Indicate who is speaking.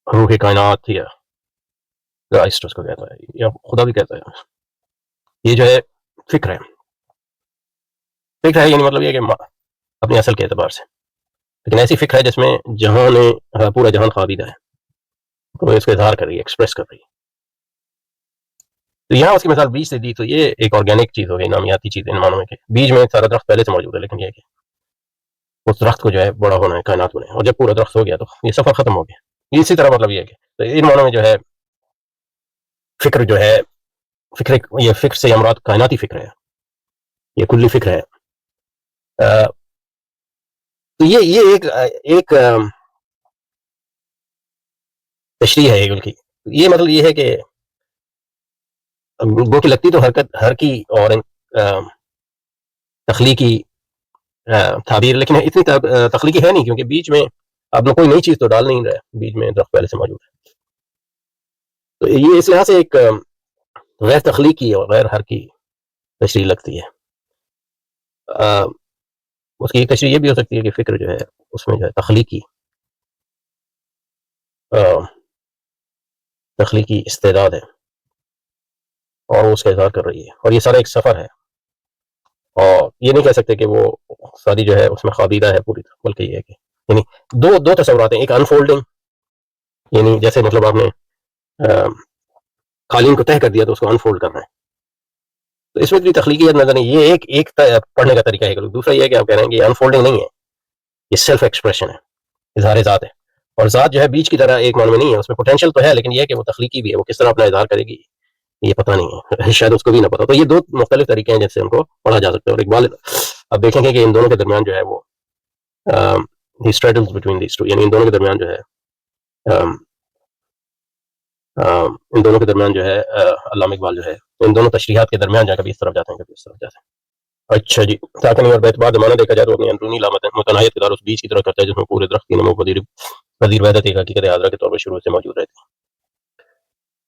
Speaker 1: روح کائنات یا رائسٹ اس کو کہتا ہے یا خدا بھی کہتا ہے. یہ جو ہے فکر ہے. فکر ہے یعنی مطلب یہ کہ اپنی اصل کے اعتبار سے، لیکن ایسی فکر ہے جس میں جہان پورا جہان خوابیدہ ہے، تو وہ اس کو اظہار کر رہی ہے، ایکسپریس کر رہی ہے. تو یہاں اس کی مثال بیج سے دی، تو یہ ایک آرگینک چیز ہو گئی، نامیاتی چیز ان معنوں میں کہ بیج میں سارا درخت پہلے سے موجود ہے، لیکن یہ کہ اس درخت کو جو ہے بڑا ہونا ہے، کائنات ہونا ہے، اور جب پورا درخت ہو گیا تو یہ سفر ختم ہو گیا. اسی طرح مطلب یہ ہے کہ تو ان معنوں میں جو ہے فکر جو ہے یہ فکر سے مراد کائناتی فکر ہے، یہ کلی فکر ہے. تو یہ ایک تشریح ہے ایگل کی. یہ مطلب یہ ہے کہ گو کی لگتی تو حرکت ہر کی اور تخلیقی تعبیر، لیکن اتنی تخلیقی ہے نہیں، کیونکہ بیچ میں آپ نے کوئی نئی چیز تو ڈال نہیں رہا، بیچ میں درخت پہلے سے موجود ہے. تو یہ اس لحاظ سے ایک غیر تخلیقی اور غیر حرکی تشریح لگتی ہے. اس کی ایک تشریح یہ بھی ہو سکتی ہے کہ فکر جو ہے اس میں جو ہے تخلیقی استعداد ہے اور وہ اس کا اظہار کر رہی ہے، اور یہ سارا ایک سفر ہے، اور یہ نہیں کہہ سکتے کہ وہ ساری جو ہے اس میں خوابیدہ ہے پوری طرح، بلکہ یہ ہے کہ یعنی دو تصورات ہیں. ایک انفولڈنگ، یعنی جیسے مطلب آپ نے قالین کو تہہ کر دیا تو اس کو انفولڈ کرنا ہے، تو اس میں بھی تخلیقیت نظر نہیں. یہ ایک پڑھنے کا طریقہ ہے. دوسرا یہ ہے کہ آپ کہہ رہے ہیں کہ یہ انفولڈنگ نہیں ہے، یہ سیلف ایکسپریشن ہے، اظہار ذات ہے. اور ذات جو ہے بیچ کی طرح ایک معنی میں نہیں ہے، اس میں پوٹینشیل تو ہے، لیکن یہ ہے کہ وہ تخلیقی بھی ہے. وہ کس طرح اپنا اظہار کرے گی یہ پتہ نہیں ہے، شاید اس کو بھی نہ پتہ. تو یہ دو مختلف طریقے ہیں جن سے ان کو پڑھا جا سکتا ہے. اور اقبال اب دیکھیں گے کہ ان دونوں کے درمیان جو ہے وہ he straddles between these two، یعنی ان دونوں کے درمیان جو ہے علامہ اقبال جو ہے ان دونوں تشریحات کے درمیان جا کبھی اس طرف جاتے ہیں، کبھی اس طرف جاتے ہیں. اچھا جی، تاکہ اور بیت بعد زمانہ دیکھا جائے تو اپنی اندرونی متناہیت کے دار اس بیج کی طرح کرتا ہے جس میں پورے درخت کی نمو پذیر وحدت ایک حقیقت حاضرہ کے طور پر شروع سے موجود رہتی ہے.